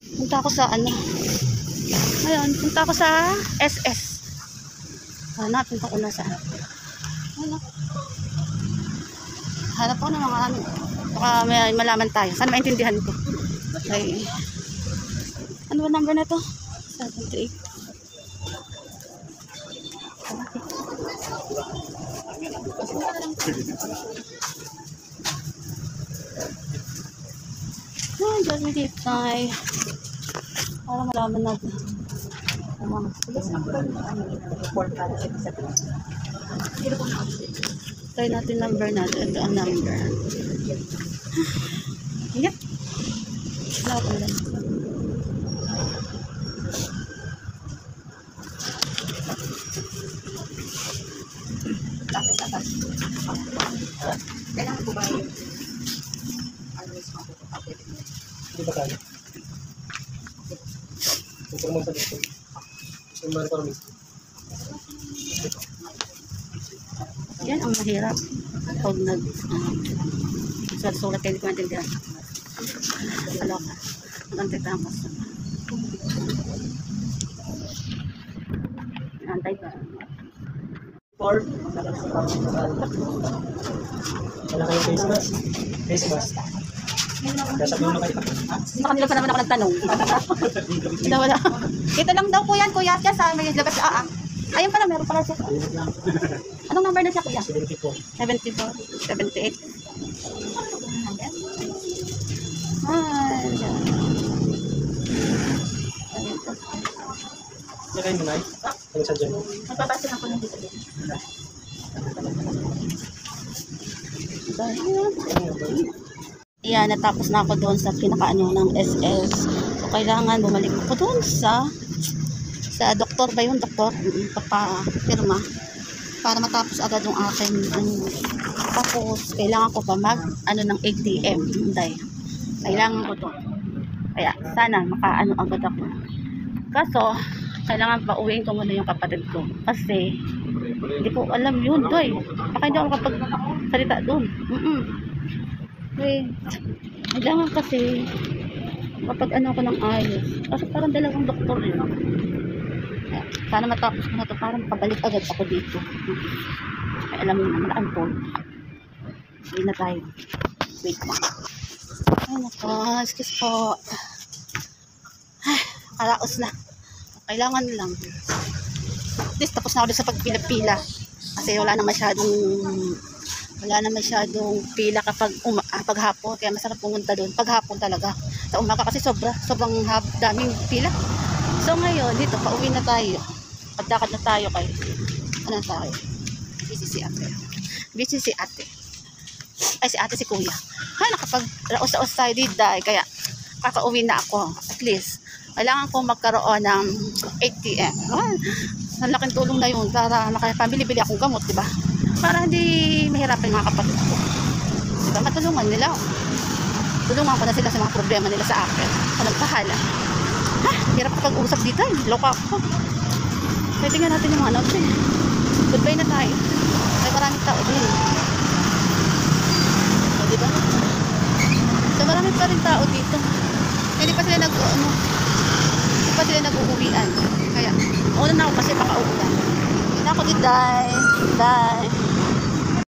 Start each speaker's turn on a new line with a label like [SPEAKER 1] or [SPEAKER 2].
[SPEAKER 1] Punta ako sa ano. Ngayon, punta ako sa SS. Hanapin ko na saan. Ano? Hanap ko ng mga ano. Baka may malaman tayo. Sana maintindihan ko. Okay. Ano ba number na to? 738. Ah, dyan may ditay. Para malaman natin. Try natin number natin. Ito ang number. Yep. Wala ko lang.
[SPEAKER 2] Kailangan po ba yun? Hindi ba tayo? Super mo sa dito. Sumari para mismo.
[SPEAKER 1] Yan ang mahirap. Pag sulat-sulat kayo, hindi ko maintindihan. Kaloka. Magantay-tangos. Antay pa.
[SPEAKER 2] Wala kayong face mask? Face mask. Kaya sabihin mo na kayo.
[SPEAKER 1] Sa kanila pa naman ako nagtanong. Wala. Ito lang daw po yan, kuya. Siya sa may labas. Ayun pala, meron pala siya. Anong number na siya, kuya?
[SPEAKER 2] 74.
[SPEAKER 1] 74, 78. Yan.
[SPEAKER 2] Lagay mo na eh. Ano sa dyan?
[SPEAKER 1] Magpapasin ako ng dito. Yan, natapos na ako doon sa pinakaano ng SS. So, kailangan bumalik ako doon sa doktor ba yun? Doktor? Papapirma. Para matapos agad yung akin. Tapos, kailangan ko pa ng ATM. Hindi. Kailangan ko to. Kaya, sana makaano agad ako. Kaso, kailangan pa uwiin ko muna yung kapatid ko. Kasi, hindi ko alam yun, doy. Baka hindi ako kapag-salita doon. Okay. Kailangan kasi kapag ano ko ng ayos. Kasi parang dalawang doktor yun. Kaya, sana matapos ko na ito. Parang pabalik agad ako dito. Kaya alam mo naman, naka-unfold. Hindi na tayo. Wait lang. Ay nako, excuse po. Ay, karaos na. Kailangan lang. At least tapos na ako sa pagpila-pila. Kasi wala na masyadong pila kapag paghapon. Kaya masarap pumunta doon. Paghapon talaga. Sa umaga kasi sobrang daming pila. So ngayon, dito, pauwi na tayo. Pagdakad na tayo kay, ano tayo? Busy si ate. Busy si ate. Ay, si ate si kuya. Ha, nakapag-raos-raos tayo dito. Kaya, kakauwi na ako. At least, kailangan ko magkaroon ng ATM. Ang laking tulong na yun para makapamili-bili akong gamot, diba? Para hindi mahirapan yung mga kapatid ko. Diba? Matulungan nila. Tulungan ko na sila sa mga problema nila sa akin. Anong pahala? Ha? Hirap kapag-usap dito. Loka ako. Pwede nga natin yung mga notes eh. Goodbye na tayo. May maraming tao din. O, diba? So, marami pa rin tao dito. Hindi pa sila nag-uuwian. Kaya, una na ako kasi makauulan. Hindi na ako dito. Bye.